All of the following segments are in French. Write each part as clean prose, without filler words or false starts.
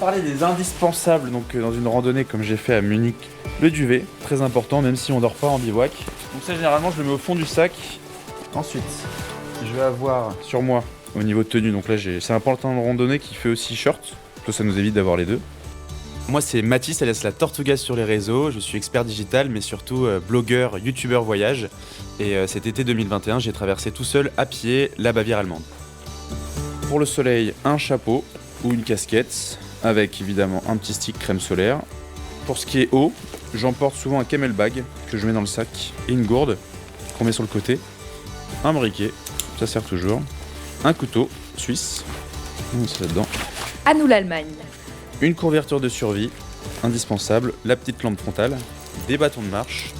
parler des indispensables dans une randonnée comme j'ai fait à Munich. Le duvet, très important même si on dort pas en bivouac. Donc ça généralement je le mets au fond du sac. Ensuite, je vais avoir sur moi au niveau de tenue, donc là c'est un pantalon de randonnée qui fait aussi short. Ça nous évite d'avoir les deux. Moi c'est Mathis, alias la Tortuga sur les réseaux. Je suis expert digital mais surtout blogueur, youtubeur voyage. Et cet été 2021 j'ai traversé tout seul à pied la Bavière allemande. Pour le soleil, un chapeau ou une casquette avec évidemment un petit stick crème solaire. Pour ce qui est eau, j'emporte souvent un camelbag que je mets dans le sac et une gourde qu'on met sur le côté. Un briquet, ça sert toujours. Un couteau suisse, on met ça là-dedans. À nous l'Allemagne. Une couverture de survie, indispensable. La petite lampe frontale, des bâtons de marche,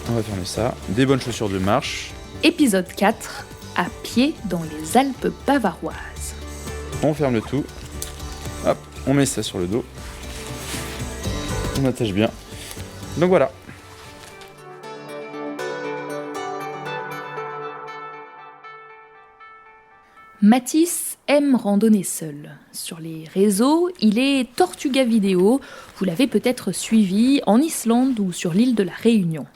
on va fermer ça. Des bonnes chaussures de marche. Épisode 4, à pied dans les Alpes bavaroises. On ferme le tout. Hop, on met ça sur le dos. On attache bien. Donc voilà. Mathis aime randonner seul. Sur les réseaux, il est Tortuga Vidéo. Vous l'avez peut-être suivi en Islande ou sur l'île de la Réunion.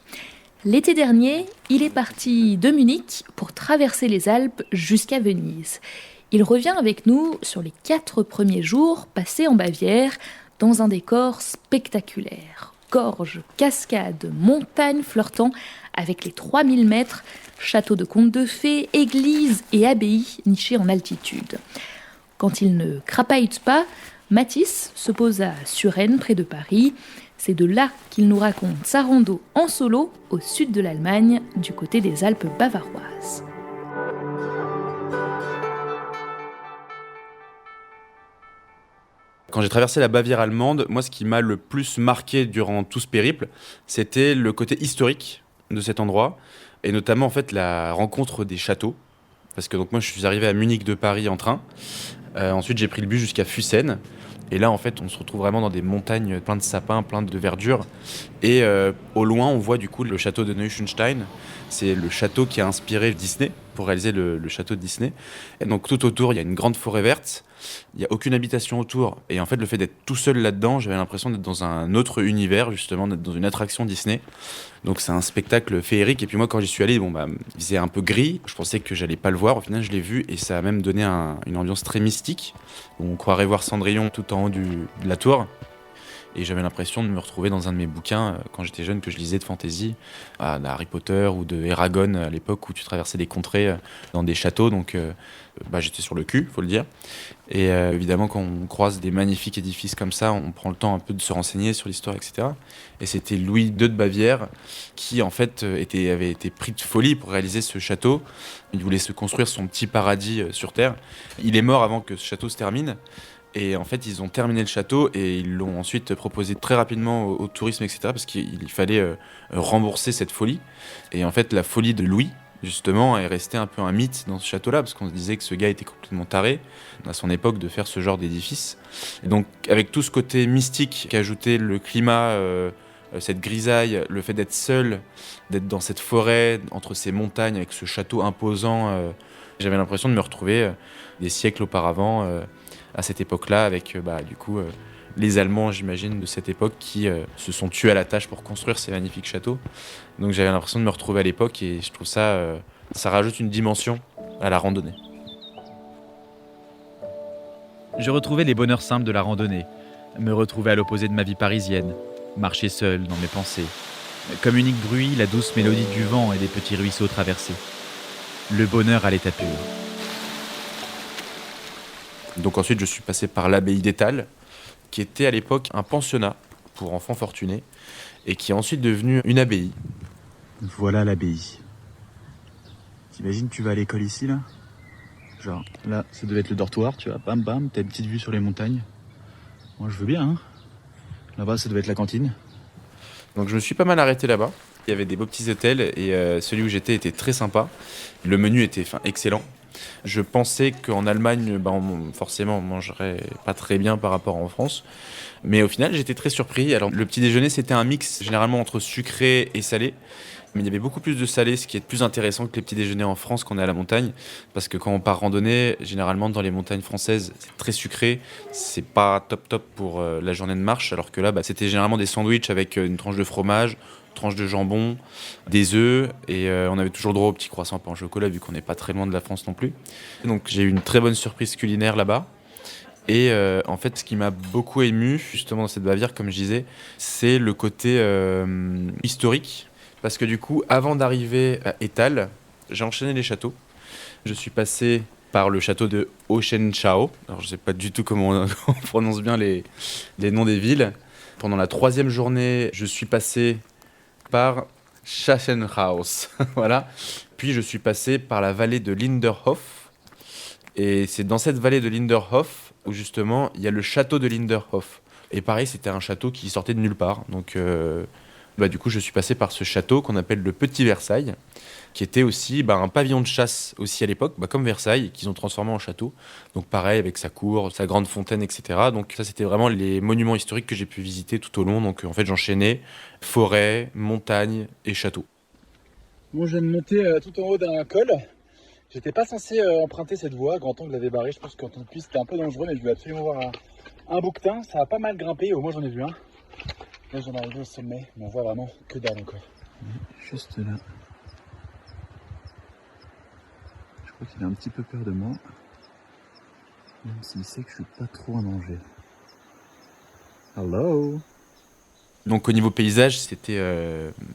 L'été dernier, il est parti de Munich pour traverser les Alpes jusqu'à Venise. Il revient avec nous sur les 4 premiers jours passés en Bavière dans un décor spectaculaire. Gorges, cascades, montagnes flirtant avec les 3000 mètres, châteaux de contes de fées, églises et abbayes nichées en altitude. Quand il ne crapahute pas, Mathis se pose à Suresnes, près de Paris. C'est de là qu'il nous raconte sa rando en solo au sud de l'Allemagne, du côté des Alpes bavaroises. Quand j'ai traversé la Bavière allemande, moi ce qui m'a le plus marqué durant tout ce périple, c'était le côté historique de cet endroit, et notamment en fait la rencontre des châteaux. Parce que donc moi je suis arrivé à Munich de Paris en train, ensuite j'ai pris le bus jusqu'à Füssen, et là en fait on se retrouve vraiment dans des montagnes plein de sapins, plein de verdure, et au loin on voit du coup le château de Neuschwanstein. C'est le château qui a inspiré Disney pour réaliser le château de Disney. Et donc tout autour il y a une grande forêt verte. Il n'y a aucune habitation autour. Et en fait, le fait d'être tout seul là-dedans, j'avais l'impression d'être dans un autre univers, justement, d'être dans une attraction Disney. Donc c'est un spectacle féerique. Et puis moi, quand j'y suis allé, il faisait un peu gris. Je pensais que j'allais pas le voir. Au final, je l'ai vu. Et ça a même donné une ambiance très mystique. On croirait voir Cendrillon tout en haut de la tour. Et j'avais l'impression de me retrouver dans un de mes bouquins, quand j'étais jeune, que je lisais de fantasy, d'Harry Potter ou de Eragon, à l'époque où tu traversais des contrées dans des châteaux. Donc j'étais sur le cul, faut le dire. Et évidemment, quand on croise des magnifiques édifices comme ça, on prend le temps un peu de se renseigner sur l'histoire, etc. Et c'était Louis II de Bavière qui, en fait, avait été pris de folie pour réaliser ce château. Il voulait se construire son petit paradis sur Terre. Il est mort avant que ce château se termine. Et en fait, ils ont terminé le château et ils l'ont ensuite proposé très rapidement au tourisme, etc. Parce qu'il fallait rembourser cette folie. Et en fait, la folie de Louis, justement, est restée un peu un mythe dans ce château-là, parce qu'on se disait que ce gars était complètement taré, à son époque, de faire ce genre d'édifice. Et donc, avec tout ce côté mystique qu'ajoutait le climat, cette grisaille, le fait d'être seul, d'être dans cette forêt, entre ces montagnes, avec ce château imposant, j'avais l'impression de me retrouver des siècles auparavant, à cette époque-là, avec les Allemands, j'imagine, de cette époque qui se sont tués à la tâche pour construire ces magnifiques châteaux. Donc j'avais l'impression de me retrouver à l'époque et je trouve ça rajoute une dimension à la randonnée. Je retrouvais les bonheurs simples de la randonnée, me retrouver à l'opposé de ma vie parisienne, marcher seul dans mes pensées. Comme unique bruit, la douce mélodie du vent et des petits ruisseaux traversés. Le bonheur à l'état pur. Donc ensuite, je suis passé par l'abbaye d'Étal, qui était à l'époque un pensionnat pour enfants fortunés, et qui est ensuite devenu une abbaye. Voilà l'abbaye. T'imagines, tu vas à l'école ici, là? Genre, là, ça devait être le dortoir, tu vois, bam bam, t'as une petite vue sur les montagnes. Moi, je veux bien, hein. Là-bas, ça devait être la cantine. Donc je me suis pas mal arrêté là-bas. Il y avait des beaux petits hôtels, et celui où j'étais était très sympa. Le menu était excellent. Je pensais qu'en Allemagne, forcément, on mangerait pas très bien par rapport en France. Mais au final, j'étais très surpris. Alors, le petit déjeuner, c'était un mix généralement entre sucré et salé. Mais il y avait beaucoup plus de salé, ce qui est plus intéressant que les petits déjeuners en France quand on est à la montagne. Parce que quand on part randonner, généralement dans les montagnes françaises, c'est très sucré. C'est pas top pour la journée de marche. Alors que là, c'était généralement des sandwichs avec une tranche de fromage, une tranche de jambon, des œufs. Et on avait toujours droit aux petits croissants pain au chocolat, vu qu'on n'est pas très loin de la France non plus. Donc j'ai eu une très bonne surprise culinaire là-bas. Et en fait, ce qui m'a beaucoup ému, justement dans cette Bavière, comme je disais, c'est le côté historique. Parce que du coup, avant d'arriver à Étal, j'ai enchaîné les châteaux. Je suis passé par le château de Oschenschau. Alors, je ne sais pas du tout comment on prononce bien les noms des villes. Pendant la 3e journée, je suis passé par Sachsenhaus. Voilà. Puis, je suis passé par la vallée de Linderhof. Et c'est dans cette vallée de Linderhof où, justement, il y a le château de Linderhof. Et pareil, c'était un château qui sortait de nulle part. Donc... du coup, je suis passé par ce château qu'on appelle le Petit Versailles, qui était aussi un pavillon de chasse aussi à l'époque, comme Versailles, qu'ils ont transformé en château. Donc pareil, avec sa cour, sa grande fontaine, etc. Donc ça, c'était vraiment les monuments historiques que j'ai pu visiter tout au long. Donc en fait, j'enchaînais forêt, montagne et château. Bon, je viens de monter tout en haut d'un col. J'étais pas censé emprunter cette voie, grand angle avait barré. Je pense qu'en tant que piste, c'était un peu dangereux, mais je voulais absolument voir un bouquetin. Ça a pas mal grimpé, au moins j'en ai vu un. Là, j'en arrive au sommet, mais on voit vraiment que dalle encore. Juste là. Je crois qu'il a un petit peu peur de moi. Même s'il sait que je suis pas trop en danger. Hello! Donc au niveau paysage, c'était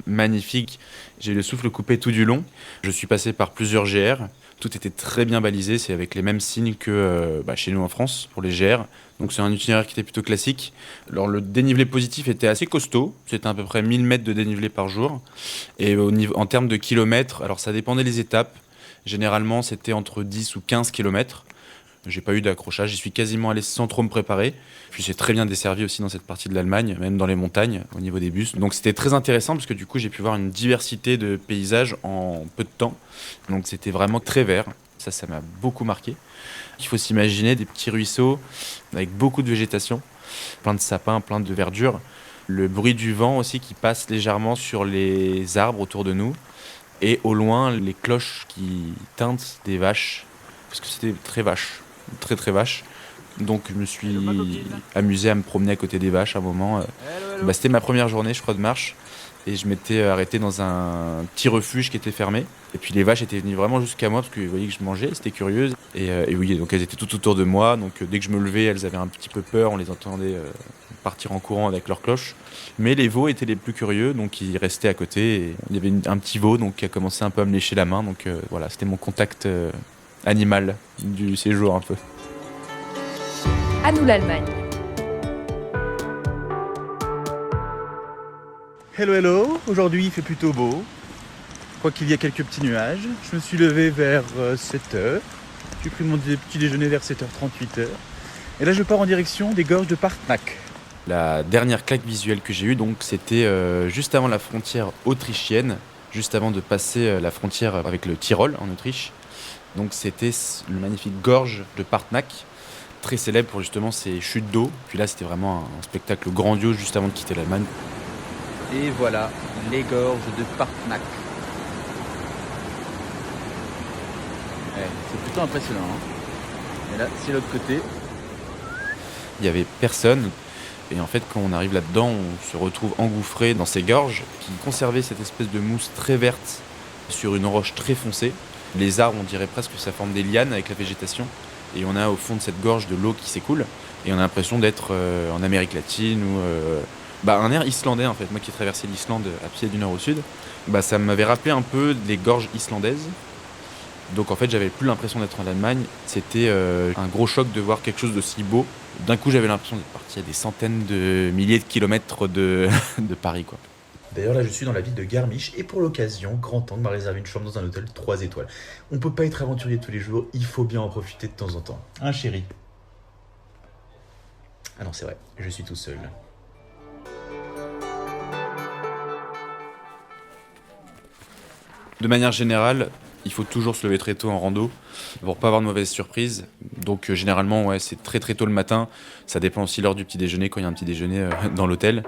magnifique. J'ai eu le souffle coupé tout du long. Je suis passé par plusieurs GR. Tout était très bien balisé. C'est avec les mêmes signes que chez nous en France pour les GR. Donc c'est un itinéraire qui était plutôt classique. Alors le dénivelé positif était assez costaud. C'était à peu près 1000 mètres de dénivelé par jour. Et en termes de kilomètres, alors ça dépendait des étapes. Généralement, c'était entre 10 ou 15 kilomètres. J'ai pas eu d'accrochage, j'y suis quasiment allé sans trop me préparer. Puis c'est très bien desservi aussi dans cette partie de l'Allemagne, même dans les montagnes, au niveau des bus. Donc c'était très intéressant parce que du coup j'ai pu voir une diversité de paysages en peu de temps. Donc c'était vraiment très vert, ça m'a beaucoup marqué. Il faut s'imaginer des petits ruisseaux avec beaucoup de végétation, plein de sapins, plein de verdure. Le bruit du vent aussi qui passe légèrement sur les arbres autour de nous. Et au loin, les cloches qui tintent des vaches, parce que c'était très vache. Très très vache. Donc je me suis amusé à me promener à côté des vaches à un moment. C'était ma première journée, je crois, de marche. Et je m'étais arrêté dans un petit refuge qui était fermé. Et puis les vaches étaient venues vraiment jusqu'à moi parce qu'elles voyaient que je mangeais, c'était curieuses. Et oui, donc elles étaient tout autour de moi. Donc dès que je me levais, elles avaient un petit peu peur. On les entendait partir en courant avec leurs cloches. Mais les veaux étaient les plus curieux, donc ils restaient à côté. Et il y avait un petit veau qui a commencé un peu à me lécher la main. Donc voilà, c'était mon contact animal du séjour un peu. À nous l'Allemagne. Hello, aujourd'hui il fait plutôt beau. Je crois qu'il y a quelques petits nuages. Je me suis levé vers 7h. J'ai pris mon petit déjeuner vers 7h30, 8h. Et là je pars en direction des gorges de Partnack. La dernière claque visuelle que j'ai eue, c'était juste avant la frontière autrichienne, juste avant de passer la frontière avec le Tyrol en Autriche. Donc c'était le magnifique gorge de Partnack, très célèbre pour justement ses chutes d'eau. Puis là c'était vraiment un spectacle grandiose juste avant de quitter l'Allemagne. Et voilà, les gorges de Partnack. C'est plutôt impressionnant. Et là c'est l'autre côté. Il n'y avait personne. Et en fait, quand on arrive là-dedans, on se retrouve engouffré dans ces gorges qui conservaient cette espèce de mousse très verte sur une roche très foncée. Les arbres, on dirait presque que ça forme des lianes avec la végétation. Et on a au fond de cette gorge de l'eau qui s'écoule. Et on a l'impression d'être en Amérique latine ou un air islandais en fait. Moi qui ai traversé l'Islande à pied du nord au sud, ça m'avait rappelé un peu les gorges islandaises. Donc en fait, j'avais plus l'impression d'être en Allemagne. C'était un gros choc de voir quelque chose de si beau. D'un coup, j'avais l'impression d'être parti à des centaines de milliers de kilomètres de Paris, quoi. D'ailleurs, là, je suis dans la ville de Garmisch et pour l'occasion, Grand Angle m'a réservé une chambre dans un hôtel 3 étoiles. On peut pas être aventurier tous les jours, il faut bien en profiter de temps en temps. Hein, chérie? Ah non, c'est vrai, je suis tout seul. De manière générale, il faut toujours se lever très tôt en rando. pour pas avoir de mauvaises surprises. Donc généralement, ouais, c'est très très tôt le matin. Ça dépend aussi l'heure du petit déjeuner, quand il y a un petit déjeuner dans l'hôtel.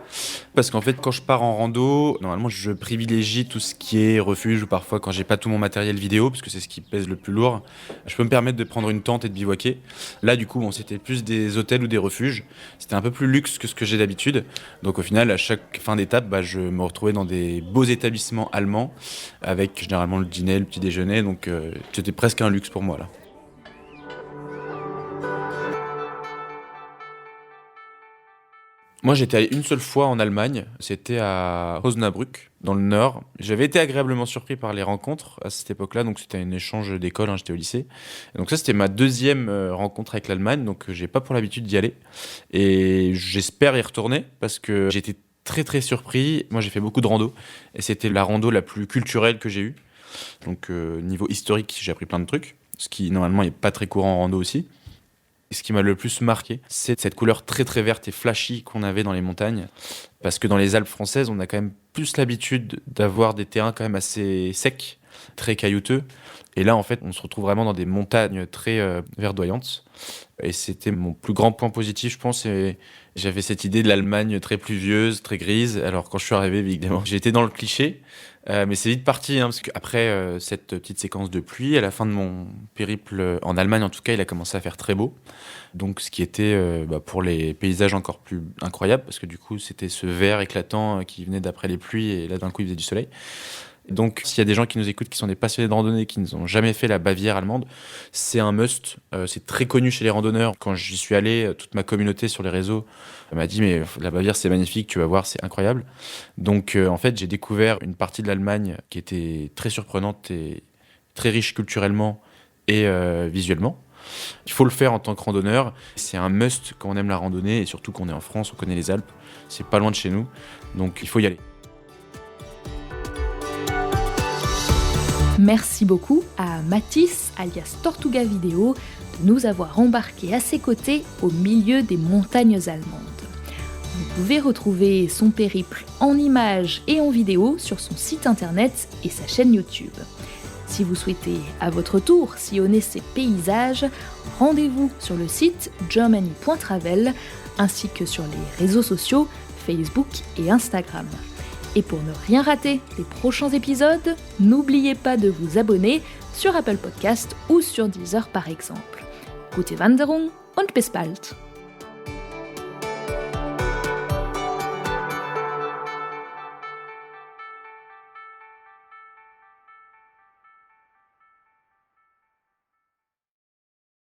Parce qu'en fait, quand je pars en rando, normalement, je privilégie tout ce qui est refuge ou parfois quand j'ai pas tout mon matériel vidéo, parce que c'est ce qui pèse le plus lourd. Je peux me permettre de prendre une tente et de bivouaquer. Là, du coup, bon, c'était plus des hôtels ou des refuges. C'était un peu plus luxe que ce que j'ai d'habitude. Donc au final, à chaque fin d'étape, je me retrouvais dans des beaux établissements allemands avec généralement le dîner, le petit déjeuner. Donc c'était presque un luxe pour moi là. Moi, j'étais allé une seule fois en Allemagne, c'était à Osnabrück, dans le nord. J'avais été agréablement surpris par les rencontres à cette époque-là, donc c'était un échange d'école, j'étais au lycée. Et donc ça, c'était ma deuxième rencontre avec l'Allemagne, donc j'ai pas pour l'habitude d'y aller. Et j'espère y retourner, parce que j'ai été très très surpris. Moi, j'ai fait beaucoup de rando, et c'était la rando la plus culturelle que j'ai eue. Donc niveau historique, j'ai appris plein de trucs, ce qui normalement n'est pas très courant en rando aussi. Ce qui m'a le plus marqué, c'est cette couleur très très verte et flashy qu'on avait dans les montagnes. Parce que dans les Alpes françaises, on a quand même plus l'habitude d'avoir des terrains quand même assez secs, très caillouteux. Et là, en fait, on se retrouve vraiment dans des montagnes très verdoyantes. Et c'était mon plus grand point positif, je pense. Et j'avais cette idée de l'Allemagne très pluvieuse, très grise. Alors quand je suis arrivé, évidemment, j'étais dans le cliché. Mais c'est vite parti, parce qu'après cette petite séquence de pluie, à la fin de mon périple en Allemagne, en tout cas, il a commencé à faire très beau. Donc, ce qui était pour les paysages encore plus incroyable, parce que du coup, c'était ce vert éclatant qui venait d'après les pluies, et là, d'un coup, il faisait du soleil. Donc, s'il y a des gens qui nous écoutent, qui sont des passionnés de randonnée, qui n'ont jamais fait la Bavière allemande, c'est un must. C'est très connu chez les randonneurs. Quand j'y suis allé, toute ma communauté sur les réseaux m'a dit « Mais la Bavière, c'est magnifique, tu vas voir, c'est incroyable. » Donc, en fait, j'ai découvert une partie de l'Allemagne qui était très surprenante et très riche culturellement et visuellement. Il faut le faire en tant que randonneur. C'est un must quand on aime la randonnée, et surtout qu'on est en France, on connaît les Alpes. C'est pas loin de chez nous, donc il faut y aller. Merci beaucoup à Mathis, alias Tortuga Vidéo, de nous avoir embarqués à ses côtés au milieu des montagnes allemandes. Vous pouvez retrouver son périple en images et en vidéo sur son site internet et sa chaîne YouTube. Si vous souhaitez à votre tour sillonner ces paysages, rendez-vous sur le site germany.travel ainsi que sur les réseaux sociaux Facebook et Instagram. Et pour ne rien rater des prochains épisodes, n'oubliez pas de vous abonner sur Apple Podcast ou sur Deezer par exemple. Gute Wanderung und bis bald!